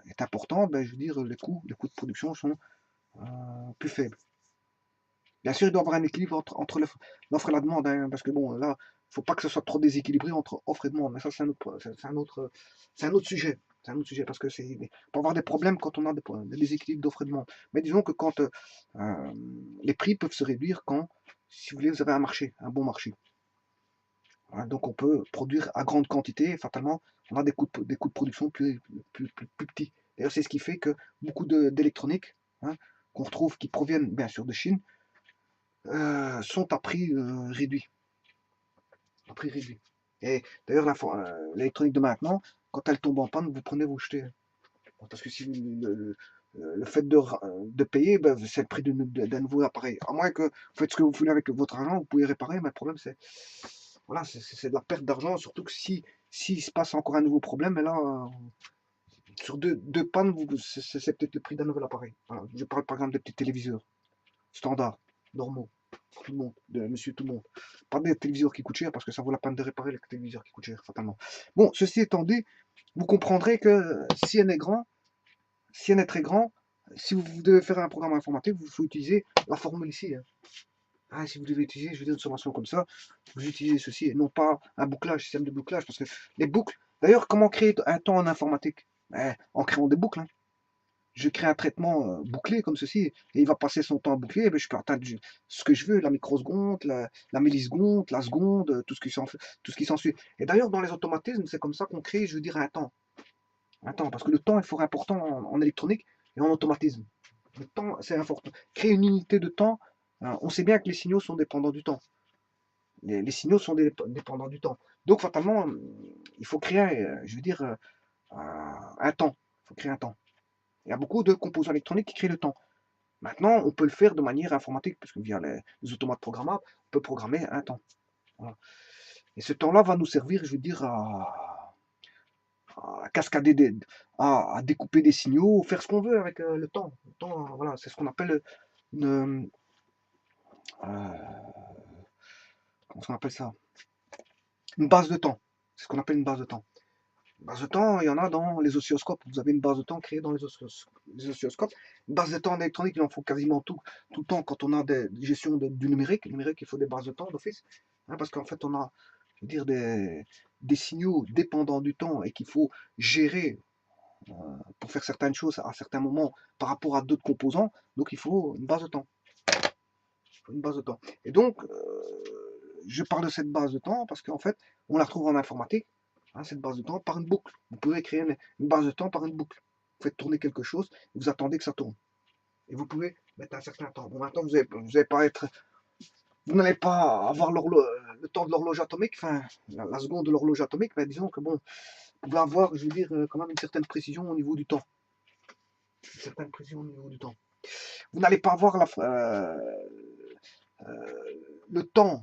A: est importante, ben, je veux dire, les coûts de production sont plus faibles. Bien sûr, il doit y avoir un équilibre entre l'offre et la demande, hein, parce que bon, là, il ne faut pas que ce soit trop déséquilibré entre offre et demande, mais ça, c'est un autre sujet. C'est un autre sujet, parce que on peut avoir des problèmes quand on a des déséquilibres d'offre et demande. Mais disons que quand les prix peuvent se réduire quand, si vous voulez, vous avez un marché, un bon marché. Voilà, donc on peut produire à grande quantité, et fatalement, on a des coûts de production plus petits. D'ailleurs, c'est ce qui fait que beaucoup d'électronique, hein, qu'on retrouve, qui proviennent bien sûr de Chine, sont à prix réduit. À prix réduit. Et d'ailleurs, l'électronique de maintenant, quand elle tombe en panne, vous prenez, vous jetez. Parce que si le fait de payer, ben, c'est le prix d'un nouveau appareil. À moins que vous faites ce que vous voulez avec votre argent, vous pouvez réparer, mais le problème c'est voilà, c'est de la perte d'argent, surtout que si se passe encore un nouveau problème, et là, sur deux pannes, c'est peut-être le prix d'un nouvel appareil. Voilà. Je parle par exemple des petits téléviseurs standards, normaux, pour tout le monde, de monsieur tout le monde. Pas des téléviseurs qui coûtent cher, parce que ça vaut la peine de réparer les téléviseurs qui coûtent cher, fatalement. Bon, ceci étant dit, vous comprendrez que si elle est grand, si elle est très grand, si vous devez faire un programme informatique, vous faut utiliser la formule ici. Hein. Ah, si vous devez utiliser, je veux dire, une sommation comme ça, vous utilisez ceci, et non pas un bouclage, système de bouclage, parce que les boucles, d'ailleurs, comment créer un temps en informatique? En créant des boucles. Hein. je crée un traitement bouclé comme ceci, et il va passer son temps à boucler, et ben, je peux atteindre ce que je veux, la microseconde, la milliseconde, la seconde, tout ce qui s'ensuit. Et d'ailleurs, dans les automatismes, c'est comme ça qu'on crée, je veux dire, un temps, parce que le temps est fort important en électronique et en automatisme. Le temps, c'est important. Créer une unité de temps, on sait bien que les signaux sont dépendants du temps. Les signaux sont dépendants du temps. Donc, fatalement, il faut créer, je veux dire, un temps. Il faut créer un temps. Il y a beaucoup de composants électroniques qui créent le temps. Maintenant, on peut le faire de manière informatique, puisque via les automates programmables, on peut programmer un temps. Voilà. Et ce temps-là va nous servir, je veux dire, à cascader, à découper des signaux, faire ce qu'on veut avec le temps. Le temps, voilà, c'est ce qu'on appelle une, comment on appelle ça? Une base de temps. C'est ce qu'on appelle une base de temps. Une base de temps, il y en a dans les oscilloscopes. Vous avez une base de temps créée dans les oscilloscopes. Une base de temps en électronique, il en faut quasiment tout le temps quand on a des gestions du numérique. Le numérique, il faut des bases de temps d'office. Hein, parce qu'en fait, on a, je veux dire, des signaux dépendants du temps et qu'il faut gérer pour faire certaines choses à certains moments par rapport à d'autres composants. Donc, il faut une base de temps. Une base de temps. Et donc, je parle de cette base de temps parce qu'en fait, on la retrouve en informatique, hein, cette base de temps, par une boucle. Vous pouvez créer une base de temps par une boucle. Vous faites tourner quelque chose, vous attendez que ça tourne. Et vous pouvez mettre un certain temps. Bon, maintenant, vous n'allez pas avoir le temps de l'horloge atomique, enfin, la seconde de l'horloge atomique, mais disons que bon, vous pouvez avoir, je veux dire, quand même une certaine précision au niveau du temps. Une certaine précision au niveau du temps. Vous n'allez pas avoir le temps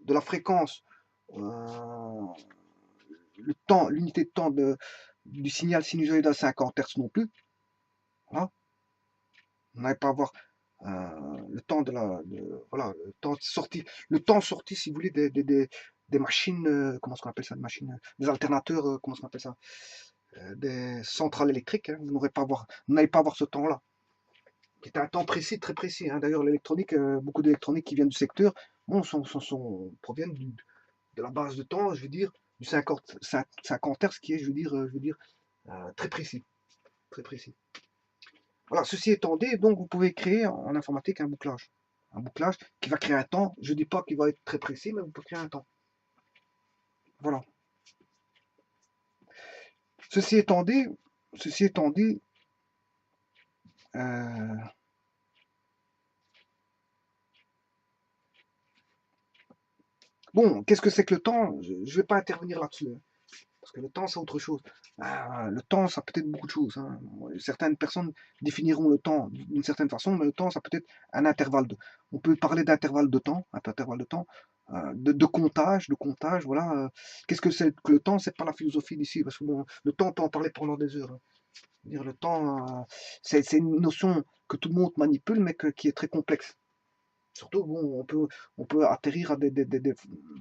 A: de la fréquence, l'unité de temps du signal sinusoïdal à 50 Hz non plus. Voilà. Vous n'allez pas avoir le temps voilà, le temps sorti, si vous voulez, des machines, comment est-ce qu'on appelle ça, des alternateurs, comment est-ce qu'on appelle ça, des centrales électriques. Hein. Vous n'allez pas avoir ce temps-là, qui est un temps précis, très précis. Hein. D'ailleurs, l'électronique, beaucoup d'électronique qui viennent du secteur, bon, proviennent de la base de temps, je veux dire, du 50 Hz, qui est, je veux dire, très précis, très précis. Voilà, ceci étant dit, donc vous pouvez créer en informatique un bouclage. Un bouclage qui va créer un temps. Je ne dis pas qu'il va être très précis, mais vous pouvez créer un temps. Voilà. Ceci étant dit, euh, bon, qu'est-ce que c'est que le temps? Je ne vais pas intervenir là-dessus. Hein. Parce que le temps, c'est autre chose. Le temps, ça peut être beaucoup de choses. Hein. Certaines personnes définiront le temps d'une certaine façon, mais le temps, ça peut être un intervalle. On peut parler d'intervalle de temps, un intervalle de temps, de comptage, voilà. Qu'est-ce que c'est que le temps? C'est pas la philosophie d'ici, parce que bon, le temps, on peut en parler pendant des heures. Hein. Dire le temps, c'est une notion que tout le monde manipule, mais qui est très complexe. Surtout, bon, on peut atterrir à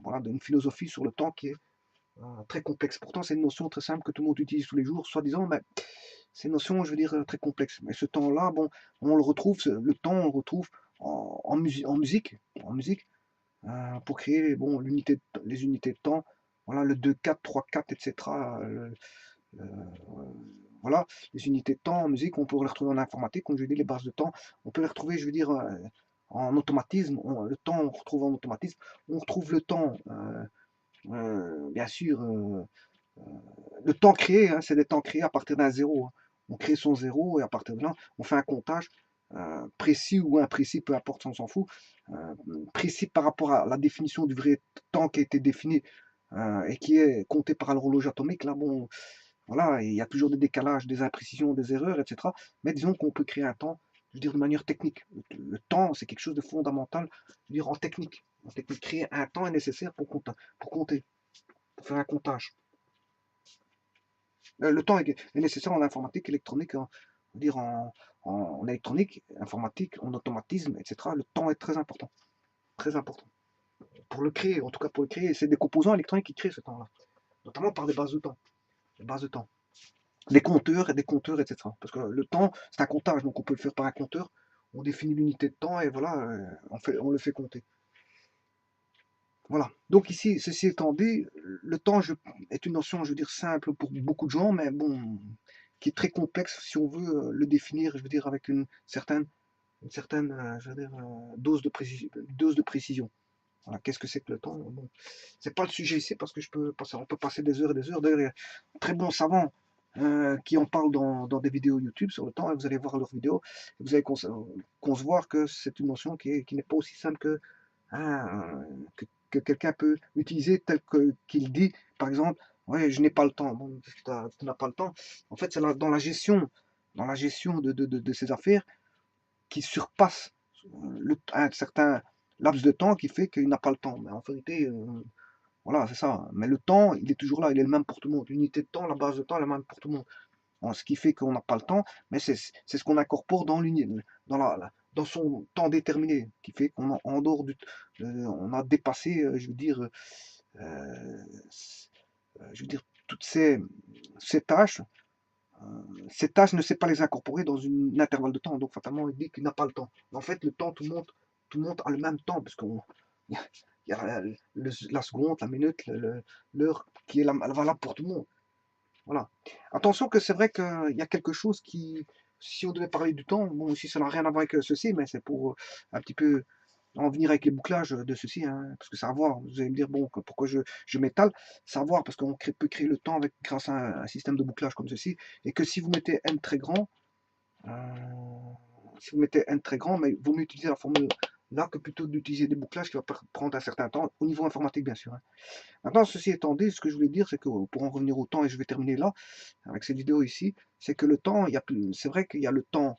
A: voilà, une philosophie sur le temps qui est très complexe. Pourtant, c'est une notion très simple que tout le monde utilise tous les jours, soi-disant, mais c'est une notion, je veux dire, très complexe. Mais ce temps-là, bon, on le retrouve, le temps, on le retrouve en musique, pour créer, bon, les unités de temps, voilà, le 2, 4, 3, 4, etc. Le- voilà, les unités de temps en musique, on peut les retrouver en informatique, comme je dis, les bases de temps, on peut les retrouver, je veux dire, en automatisme, le temps, on retrouve en automatisme, on retrouve le temps, bien sûr, le temps créé, hein, c'est des temps créés à partir d'un zéro. Hein. On crée son zéro et à partir de là, on fait un comptage précis ou imprécis, peu importe, on s'en fout. Euh, Précis par rapport à la définition du vrai temps qui a été défini et qui est compté par l'horloge atomique. Là, bon, voilà, il y a toujours des décalages, des imprécisions, des erreurs, etc. Mais disons qu'on peut créer un temps, je veux dire, de manière technique. Le temps, c'est quelque chose de fondamental, je veux dire, en technique. En technique, créer un temps est nécessaire pour compter, pour faire un comptage. Le temps est nécessaire en informatique, électronique, on va dire en électronique, informatique, en automatisme, etc. Le temps est très important. Pour le créer, en tout cas pour le créer, c'est des composants électroniques qui créent ce temps-là, notamment par des bases de temps, des bases de temps, des compteurs, etc. Parce que le temps, c'est un comptage, donc on peut le faire par un compteur. On définit l'unité de temps et voilà, on le fait compter. Voilà. Donc ici, ceci étant dit, le temps est une notion, je veux dire, simple pour beaucoup de gens, mais bon, qui est très complexe si on veut le définir, je veux dire, avec une certaine je veux dire, dose de précision. Voilà, qu'est-ce que c'est que le temps? Bon, c'est pas le sujet ici parce que on peut passer des heures et des heures. D'ailleurs, il y a de très bons savants qui en parlent dans des vidéos YouTube sur le temps, et vous allez voir leurs vidéos, et vous allez concevoir que c'est une notion qui n'est pas aussi simple hein, que quelqu'un peut utiliser tel qu'il dit, par exemple, ouais, je n'ai pas le temps. Bon, tu n'as pas le temps. En fait, c'est dans la gestion de ces affaires qui surpasse un certain laps de temps qui fait qu'il n'a pas le temps. Mais en vérité, voilà, c'est ça. Mais le temps, il est toujours là, il est le même pour tout le monde. L'unité de temps, la base de temps, elle est la même pour tout le monde. Bon, ce qui fait qu'on n'a pas le temps, mais c'est ce qu'on incorpore dans son temps déterminé, qui fait qu'on en dehors on a dépassé, euh, je veux dire, toutes ces tâches. Ces tâches ne sait pas les incorporer dans un intervalle de temps, donc fatalement il dit qu'il n'a pas le temps. Mais en fait, le temps, tout le monde a le même temps, parce qu'il y a la seconde, la minute, l'heure qui est valable pour tout le monde. Voilà. Attention que c'est vrai qu'il y a quelque chose qui, si on devait parler du temps, bon, si ça n'a rien à voir avec ceci, mais c'est pour un petit peu en venir avec les bouclages de ceci, hein, parce que c'est à voir. Vous allez me dire, bon, pourquoi je m'étale? C'est à voir, parce qu'on peut créer le temps grâce à un système de bouclage comme ceci, et que si vous mettez n très grand, euh, mais vaut mieux utiliser la formule là que plutôt d'utiliser des bouclages qui va prendre un certain temps, au niveau informatique bien sûr. Hein. Maintenant, ceci étant dit, ce que je voulais dire, c'est que pour en revenir au temps, et je vais terminer là, avec cette vidéo ici, c'est que le temps, c'est vrai qu'il y a le temps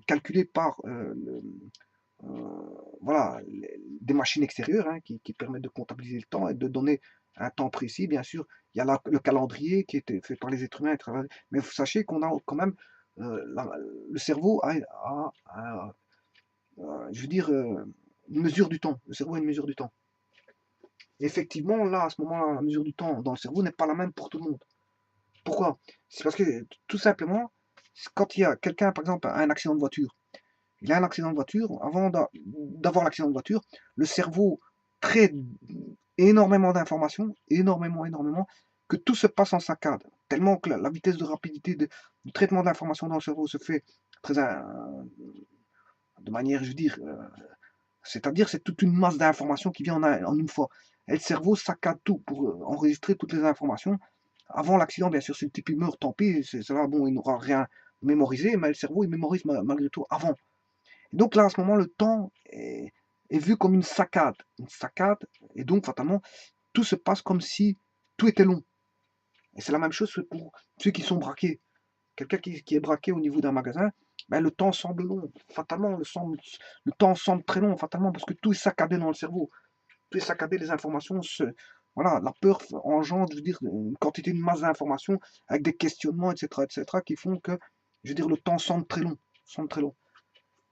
A: calculé par voilà, des machines extérieures hein, qui permettent de comptabiliser le temps et de donner un temps précis, bien sûr. Il y a le calendrier qui était fait par les êtres humains, mais vous sachez qu'on a quand même, le cerveau je veux dire, une mesure du temps. Le cerveau a une mesure du temps. Effectivement, là, à ce moment-là, la mesure du temps dans le cerveau n'est pas la même pour tout le monde. Pourquoi? C'est parce que, tout simplement, quand il y a quelqu'un, par exemple, a un accident de voiture, il a un accident de voiture, avant d'avoir l'accident de voiture, le cerveau traite énormément d'informations, énormément, que tout se passe en saccade, tellement que la vitesse de rapidité du traitement d'informations dans le cerveau se fait de manière, je veux dire, c'est-à-dire c'est toute une masse d'informations qui vient en une fois. Et le cerveau saccade tout pour enregistrer toutes les informations. Avant l'accident, bien sûr, si le type il meurt, tant pis, c'est là, bon, il n'aura rien mémorisé, mais le cerveau il mémorise malgré tout avant. Donc là, à ce moment, le temps est vu comme une saccade, et donc fatalement, tout se passe comme si tout était long. Et c'est la même chose pour ceux qui sont braqués. Quelqu'un qui est braqué au niveau d'un magasin, ben, le temps semble long, fatalement, le temps semble très long, fatalement, parce que tout est saccadé dans le cerveau. Tout est saccadé, les informations, voilà, la peur engendre, je veux dire, une quantité, une masse d'informations, avec des questionnements, etc., qui font que, je veux dire, le temps semble très long, semble très long.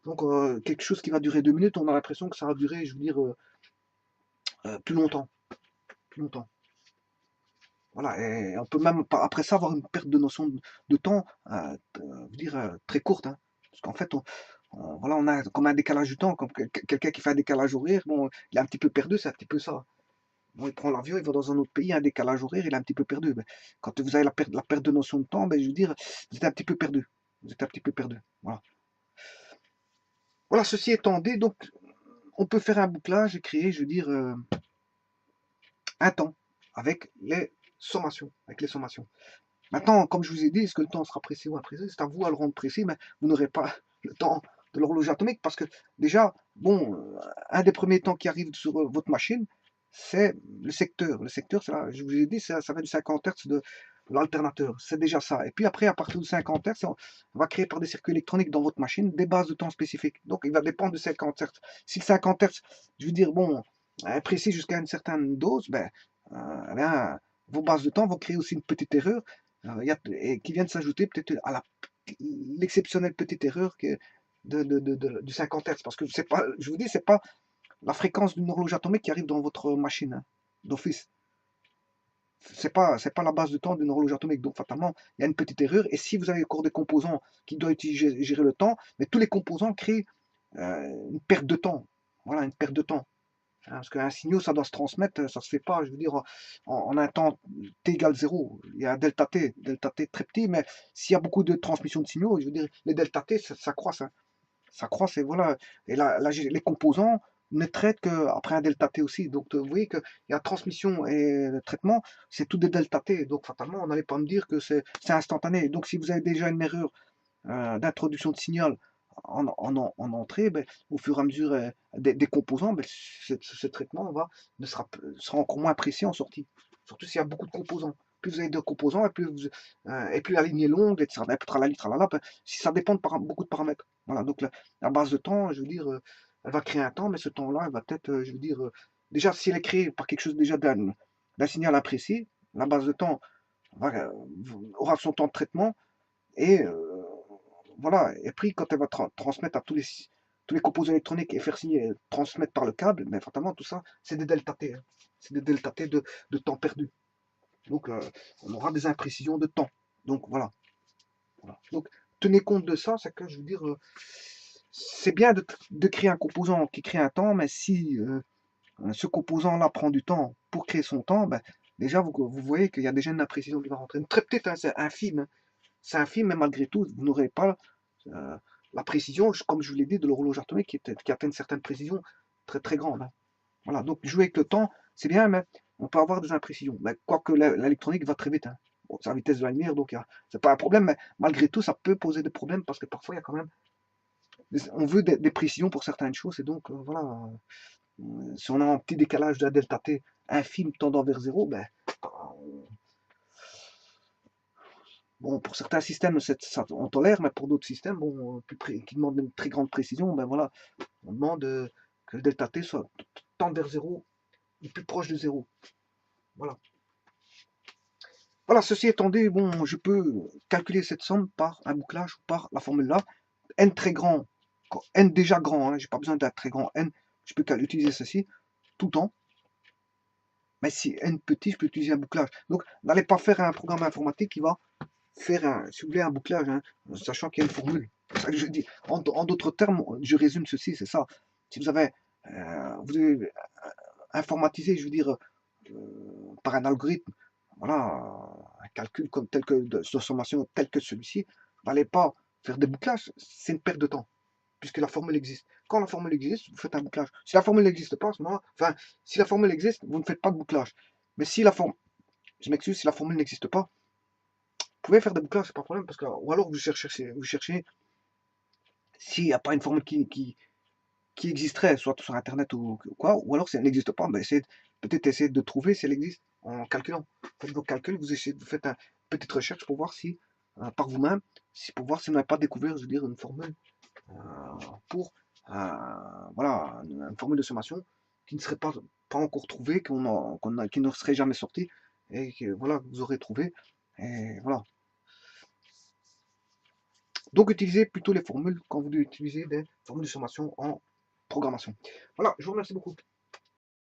A: Donc, quelque chose qui va durer 2 minutes, on a l'impression que ça va durer, je veux dire, plus longtemps. Plus longtemps. Voilà, et on peut même, après ça, avoir une perte de notion de temps, je veux dire, très courte. Hein. Parce qu'en fait, voilà, on a comme un décalage du temps, comme quelqu'un qui fait un décalage horaire, bon, il est un petit peu perdu, c'est un petit peu ça. Bon, il prend l'avion, il va dans un autre pays, un décalage horaire, il est un petit peu perdu. Ben, quand vous avez la perte de notion de temps, ben, je veux dire, vous êtes un petit peu perdu. Vous êtes un petit peu perdu. Voilà. Voilà, ceci étant dit, donc, on peut faire un bouclage et créer, je veux dire, un temps avec les sommations. Maintenant, comme je vous ai dit, est-ce que le temps sera précis ou imprécis? C'est à vous à le rendre précis, mais vous n'aurez pas le temps de l'horloge atomique parce que déjà, bon, un des premiers temps qui arrive sur votre machine, c'est le secteur. Le secteur, je vous ai dit, ça va du 50 Hz de l'alternateur. C'est déjà ça. Et puis après, à partir de 50 Hz, on va créer par des circuits électroniques dans votre machine des bases de temps spécifiques. Donc, il va dépendre de 50 Hz. Si le 50 Hz, je veux dire, bon, est précis jusqu'à une certaine dose, eh bien, vos bases de temps vont créer aussi une petite erreur et qui vient de s'ajouter peut-être à l'exceptionnelle petite erreur du 50 Hz. Parce que c'est pas, je vous dis, c'est pas la fréquence d'une horloge atomique qui arrive dans votre machine hein, d'office. C'est pas la base de temps d'une horloge atomique. Donc, fatalement, il y a une petite erreur. Et si vous avez encore des composants qui doivent gérer le temps, mais tous les composants créent une perte de temps. Voilà, une perte de temps. hein, parce qu'un signal, ça doit se transmettre, ça se fait pas, je veux dire, en un temps t égale 0. Il y a un delta t très petit, mais s'il y a beaucoup de transmission de signaux, je veux dire, les delta t, ça croît, hein. Ça croît, et voilà. Et là, les composants ne traitent qu'après un delta t aussi. Donc, vous voyez qu'il y a transmission et traitement, c'est tout des delta t. Donc, fatalement, on n'allait pas me dire que c'est instantané. Donc, si vous avez déjà une erreur d'introduction de signal en entrée, ben, au fur et à mesure des composants, ben, ce traitement sera encore moins précis en sortie. Surtout s'il y a beaucoup de composants. Plus vous avez de composants, et plus la ligne est longue, etc. Et plus tralali, tralala, ben, si ça dépend de beaucoup de paramètres. Voilà, donc la base de temps, je veux dire, elle va créer un temps, mais ce temps-là, elle va peut-être, je veux dire, déjà, si elle est créée par quelque chose déjà d'un signal imprécis, la base de temps aura son temps de traitement, et voilà, et puis quand elle va transmettre à tous les composants électroniques et faire signer, transmettre par le câble, mais fatalement tout ça, c'est des delta T, hein. C'est des delta T de temps perdu. Donc on aura des imprécisions de temps. Donc voilà. Donc tenez compte de ça, c'est que je veux dire, c'est bien de créer un composant qui crée un temps, mais si ce composant-là prend du temps pour créer son temps, ben, déjà vous voyez qu'il y a déjà une imprécision qui va rentrer. Très peut-être, hein, c'est infime, hein. C'est infime, mais malgré tout, vous n'aurez pas euh, la précision, comme je vous l'ai dit, de l'horloge atomique qui atteint une certaine précision très très grande, hein. Voilà, donc jouer avec le temps, c'est bien, mais on peut avoir des imprécisions. Mais quoique l'électronique va très vite, hein. Bon, c'est la vitesse de la lumière, donc c'est pas un problème, mais malgré tout, ça peut poser des problèmes parce que parfois il y a quand même on veut des précisions pour certaines choses, et donc voilà, si on a un petit décalage de la delta t infime tendant vers 0, ben, bon, pour certains systèmes, on tolère, mais pour d'autres systèmes, bon, qui demandent une très grande précision, ben voilà, on demande que le delta t tende vers 0, le plus proche de 0. Voilà. Voilà, ceci étant dit, bon, je peux calculer cette somme par un bouclage ou par la formule là. N très grand, N déjà grand, hein, j'ai pas besoin d'un très grand N, je peux utiliser ceci tout le temps. Mais si N petit, je peux utiliser un bouclage. Donc, n'allez pas faire un programme informatique qui va faire si vous voulez, un bouclage, hein, sachant qu'il y a une formule. C'est ça que je dis. En d'autres termes, je résume ceci, c'est ça. Si vous avez informatisé, je veux dire, par un algorithme, voilà, un calcul tel que de sommation tel que celui-ci, n'allez pas faire des bouclages, c'est une perte de temps, puisque la formule existe. Quand la formule existe, vous faites un bouclage. Si la formule n'existe pas, à ce moment, enfin, si la formule existe, vous ne faites pas de bouclage. Mais si la formule, je m'excuse, si la formule n'existe pas, vous pouvez faire des bouclages, c'est pas de problème, parce que, ou alors vous cherchez s'il n'y a pas une formule qui existerait, soit sur Internet ou quoi, ou alors si elle n'existe pas, ben peut-être essayer de trouver si elle existe en calculant. Faites vos calculs, vous faites une petite recherche pour voir si, par vous-même, pour voir si vous n'avez pas découvert, je veux dire, une formule pour, voilà, une formule de sommation qui ne serait pas encore trouvée, qui ne serait jamais sortie, et que voilà, vous aurez trouvé, et voilà. Donc utilisez plutôt les formules quand vous utilisez des formules de sommation en programmation. Voilà, je vous remercie beaucoup.